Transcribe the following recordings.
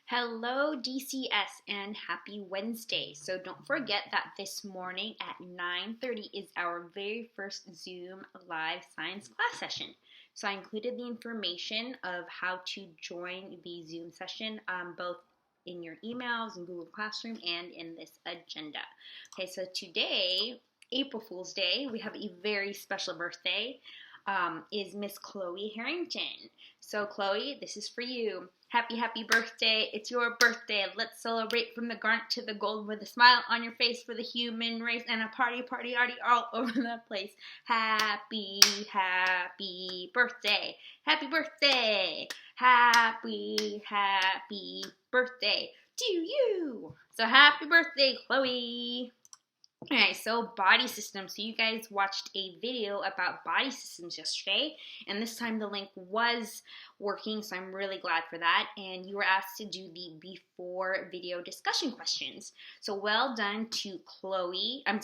Hello, DCS, and happy Wednesday. So don't forget that this morning at 9:30 is our very first Zoom live science class session. So I included the information of how to join the Zoom session both in your emails in Google Classroom and in this agenda. Okay, so today, April Fool's Day, we have a very special birthday. Is Miss Chloe Harrington. So Chloe, this is for you. Happy birthday. It's your birthday. Let's celebrate from the garnet to the gold with a smile on your face for the human race and a party all over the place. Happy birthday. Happy birthday. Happy birthday to you. So happy birthday, Chloe. Alright, so body systems. So you guys watched a video about body systems yesterday, and this time the link was working, so I'm really glad for that. And you were asked to do the before video discussion questions. So well done to Chloe's a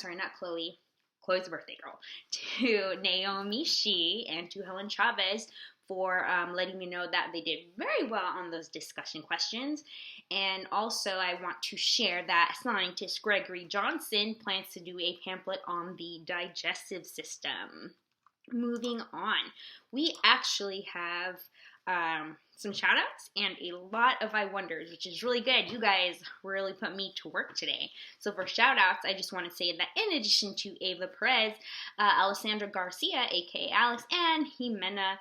birthday girl, to Naomi She and to Helen Chavez for letting me know that they did very well on those discussion questions. And also I want to share that scientist Gregory Johnson plans to do a pamphlet on the digestive system. Moving on, we actually have some shout outs and a lot of I wonders, which is really good. You guys really put me to work today. So for shout outs, I just want to say that in addition to Ava Perez, Alessandra Garcia, aka Alex, and Jimena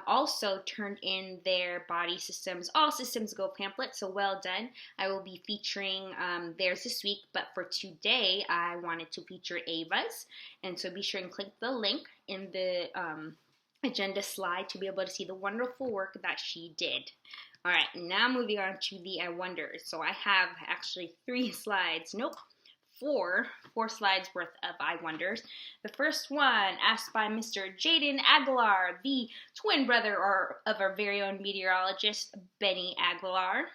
also turned in their body systems, all systems go pamphlet, so well done. I will be featuring theirs this week, but for today, I wanted to feature Ava's, and so be sure and click the link in the agenda slide to be able to see the wonderful work that she did. All right, now moving on to the I wonders. So I have actually four slides worth of I wonders. The first one asked by Mr. Jaden Aguilar, the twin brother of our very own meteorologist, Benny Aguilar.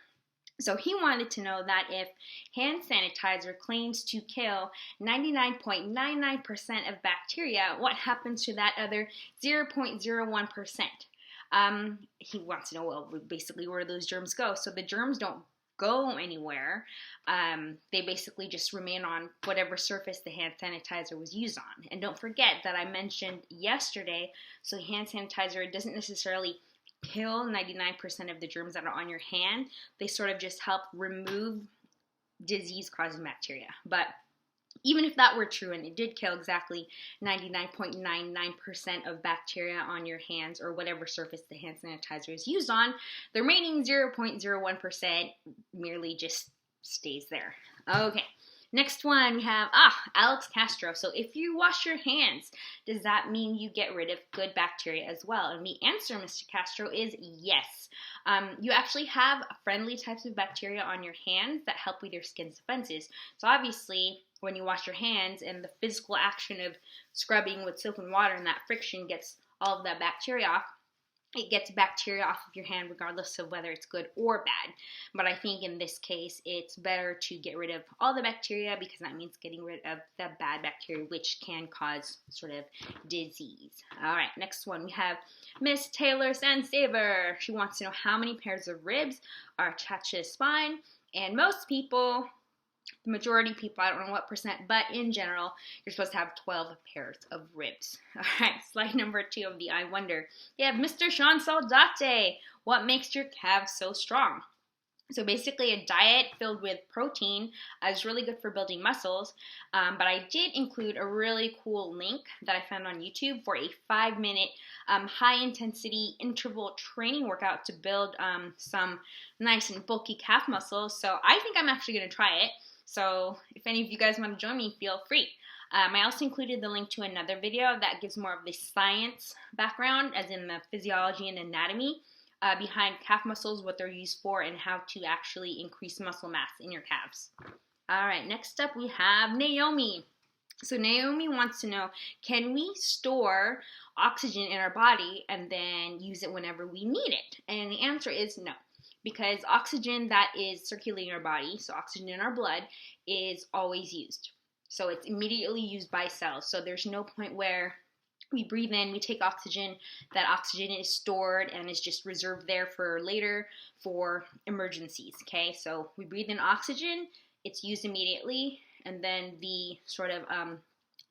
So he wanted to know that if hand sanitizer claims to kill 99.99% of bacteria, what happens to that other 0.01%? He wants to know, well, basically where those germs go. So the germs don't go anywhere. They basically just remain on whatever surface the hand sanitizer was used on. And don't forget that I mentioned yesterday, so hand sanitizer doesn't necessarily kill 99% of the germs that are on your hand. They sort of just help remove disease-causing bacteria. But even if that were true and it did kill exactly 99.99% of bacteria on your hands or whatever surface the hand sanitizer is used on, the remaining 0.01% merely just stays there. Okay, next one we have, Alex Castro. So if you wash your hands, does that mean you get rid of good bacteria as well? And the answer, Mr. Castro, is yes. You actually have friendly types of bacteria on your hands that help with your skin's defenses. So obviously, when you wash your hands and the physical action of scrubbing with soap and water and that friction gets all of that bacteria off, it gets bacteria off of your hand regardless of whether it's good or bad. But I think in this case, it's better to get rid of all the bacteria because that means getting rid of the bad bacteria, which can cause sort of disease. All right, next one we have Miss Taylor Sansaver. She wants to know how many pairs of ribs are attached to the spine, and most people, the majority of people, I don't know what percent, but in general, you're supposed to have 12 pairs of ribs. All right, slide number 2 of the I Wonder. You have Mr. Sean Saldate. What makes your calves so strong? So basically a diet filled with protein is really good for building muscles, but I did include a really cool link that I found on YouTube for a 5-minute high-intensity interval training workout to build some nice and bulky calf muscles. So I think I'm actually going to try it. So if any of you guys want to join me, feel free. I also included the link to another video that gives more of the science background, as in the physiology and anatomy behind calf muscles, what they're used for, and how to actually increase muscle mass in your calves. All right, next up we have Naomi. So Naomi wants to know, can we store oxygen in our body and then use it whenever we need it? And the answer is no. Because oxygen that is circulating in our body, so oxygen in our blood, is always used. So it's immediately used by cells. So there's no point where we breathe in, we take oxygen. That oxygen is stored and is just reserved there for later for emergencies, okay? So we breathe in oxygen, it's used immediately, and then the sort of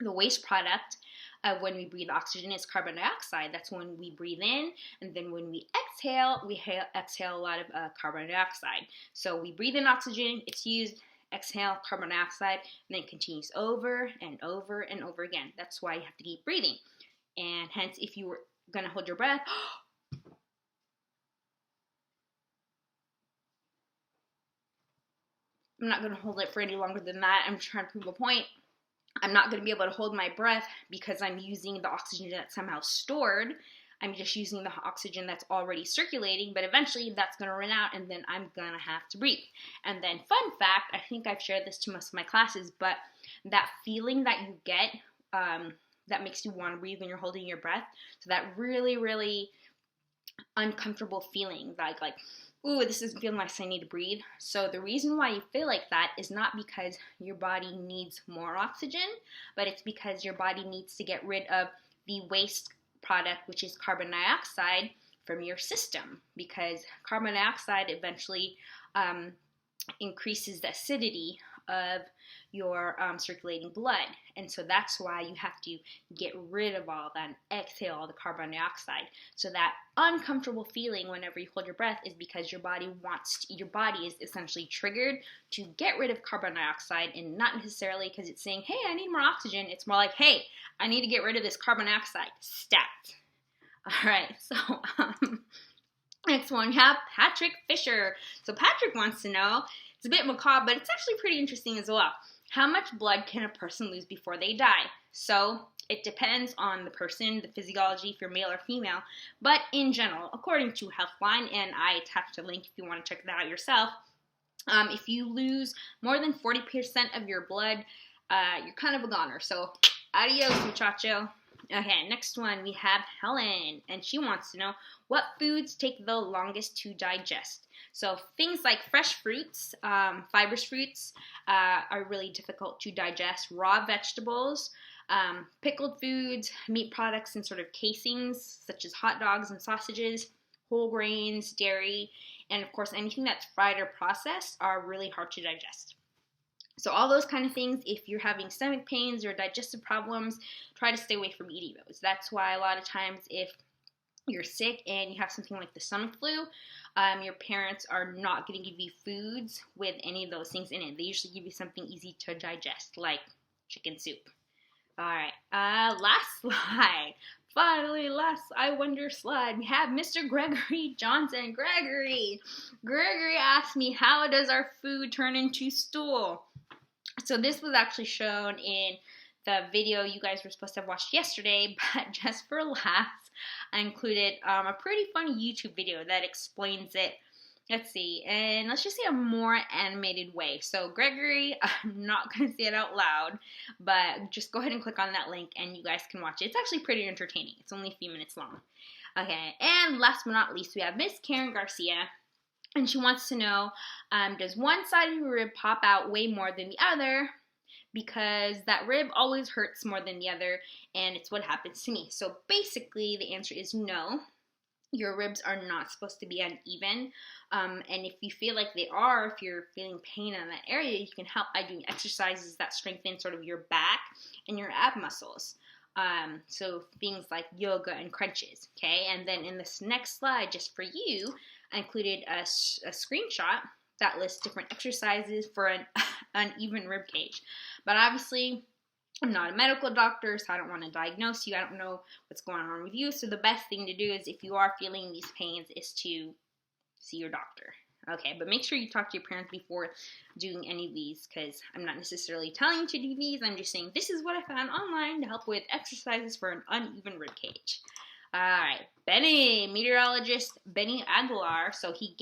the waste product of when we breathe oxygen is carbon dioxide. That's when we breathe in, and then when we exhale a lot of carbon dioxide. So we breathe in oxygen, it's used, exhale carbon dioxide, and then it continues over and over and over again. That's why you have to keep breathing. And hence, if you were going to hold your breath, I'm not going to hold it for any longer than that. I'm trying to prove a point. I'm not going to be able to hold my breath because I'm using the oxygen that's somehow stored. I'm just using the oxygen that's already circulating, but eventually that's going to run out, and then I'm going to have to breathe. And then, fun fact, I think I've shared this to most of my classes, but that feeling that you get that makes you want to breathe when you're holding your breath, so that really, really uncomfortable feeling, like, ooh, this isn't feeling like I need to breathe. So the reason why you feel like that is not because your body needs more oxygen, but it's because your body needs to get rid of the waste product, which is carbon dioxide, from your system, because carbon dioxide eventually increases the acidity of your circulating blood. And so that's why you have to get rid of all that and exhale all the carbon dioxide. So that uncomfortable feeling whenever you hold your breath is because your body is essentially triggered to get rid of carbon dioxide, and not necessarily because it's saying, hey, I need more oxygen. It's more like, hey, I need to get rid of this carbon dioxide. Stat. All right, so next one, we have Patrick Fisher. So Patrick wants to know, it's a bit macabre, but it's actually pretty interesting as well. How much blood can a person lose before they die? So it depends on the person, the physiology, if you're male or female. But in general, according to Healthline, and I attached a link if you want to check that out yourself, if you lose more than 40% of your blood, you're kind of a goner. So adios, muchacho. Okay, next one, we have Helen, and she wants to know, what foods take the longest to digest? So things like fresh fruits, fibrous fruits are really difficult to digest. Raw vegetables, pickled foods, meat products in sort of casings, such as hot dogs and sausages, whole grains, dairy, and of course anything that's fried or processed are really hard to digest. So all those kind of things, if you're having stomach pains or digestive problems, try to stay away from eating those. That's why a lot of times if you're sick and you have something like the stomach flu, your parents are not going to give you foods with any of those things in it. They usually give you something easy to digest, like chicken soup. All right, last slide. Finally, last I Wonder slide. We have Mr. Gregory Johnson. Gregory asked me, how does our food turn into stool? So this was actually shown in the video you guys were supposed to have watched yesterday, but just for laughs, I included a pretty funny YouTube video that explains it. Let's see, and let's just say a more animated way. So Gregory, I'm not going to say it out loud, but just go ahead and click on that link and you guys can watch it. It's actually pretty entertaining. It's only a few minutes long. Okay, and last but not least, we have Miss Karen Garcia. And she wants to know, does one side of your rib pop out way more than the other? Because that rib always hurts more than the other, and it's what happens to me. So basically, the answer is no. Your ribs are not supposed to be uneven. And if you feel like they are, if you're feeling pain in that area, you can help by doing exercises that strengthen sort of your back and your ab muscles. So things like yoga and crunches, okay? And then in this next slide, just for you, I included a screenshot that lists different exercises for an uneven rib cage. But obviously, I'm not a medical doctor, so I don't want to diagnose you. I don't know what's going on with you. So the best thing to do is, if you are feeling these pains, is to see your doctor. Okay, but make sure you talk to your parents before doing any of these, because I'm not necessarily telling you to do these. I'm just saying this is what I found online to help with exercises for an uneven rib cage. All right, meteorologist Benny Aguilar. So he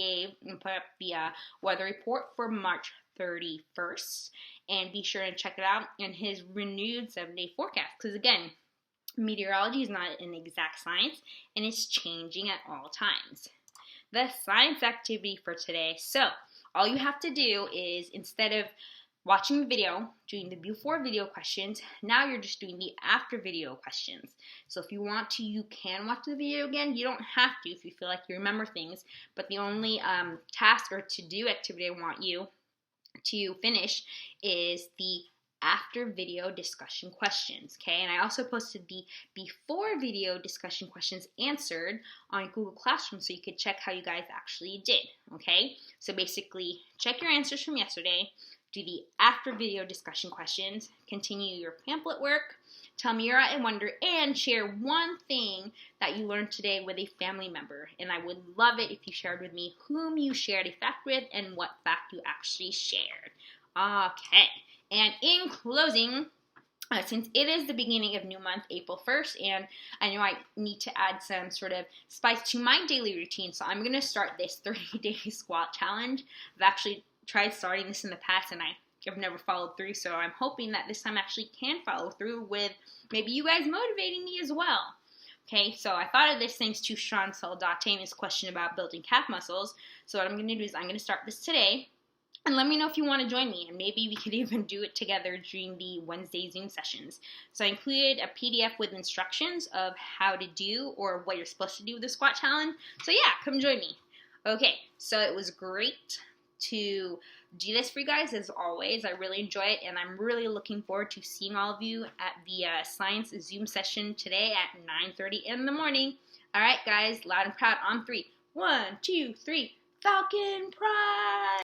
put up the weather report for March 31st, and be sure to check it out in his renewed 7-day forecast. Because again, meteorology is not an exact science, and it's changing at all times. The science activity for today. So all you have to do is, instead of watching the video, doing the before video questions. Now you're just doing the after video questions. So if you want to, you can watch the video again. You don't have to if you feel like you remember things, but the only task or to-do activity I want you to finish is the after video discussion questions, okay? And I also posted the before video discussion questions answered on Google Classroom so you could check how you guys actually did, okay? So basically, check your answers from yesterday, do the after video discussion questions, continue your pamphlet work, tell me your I wonder, and share one thing that you learned today with a family member. And I would love it if you shared with me whom you shared a fact with and what fact you actually shared. Okay. And in closing, since it is the beginning of new month, April 1st, and I know I need to add some sort of spice to my daily routine, so I'm going to start this 30-day squat challenge. I've actually tried starting this in the past, and I've never followed through, so I'm hoping that this time I actually can follow through with maybe you guys motivating me as well. Okay, so I thought of this thanks to Sean Saldatami's question about building calf muscles. So what I'm going to do is I'm going to start this today. And let me know if you want to join me, and maybe we could even do it together during the Wednesday Zoom sessions. So I included a PDF with instructions of how to do or what you're supposed to do with the squat challenge. So yeah, come join me. Okay, so it was great to do this for you guys as always. I really enjoy it, and I'm really looking forward to seeing all of you at the Science Zoom session today at 9:30 in the morning. All right, guys, loud and proud on 3. 1, 2, 3. Falcon Pride!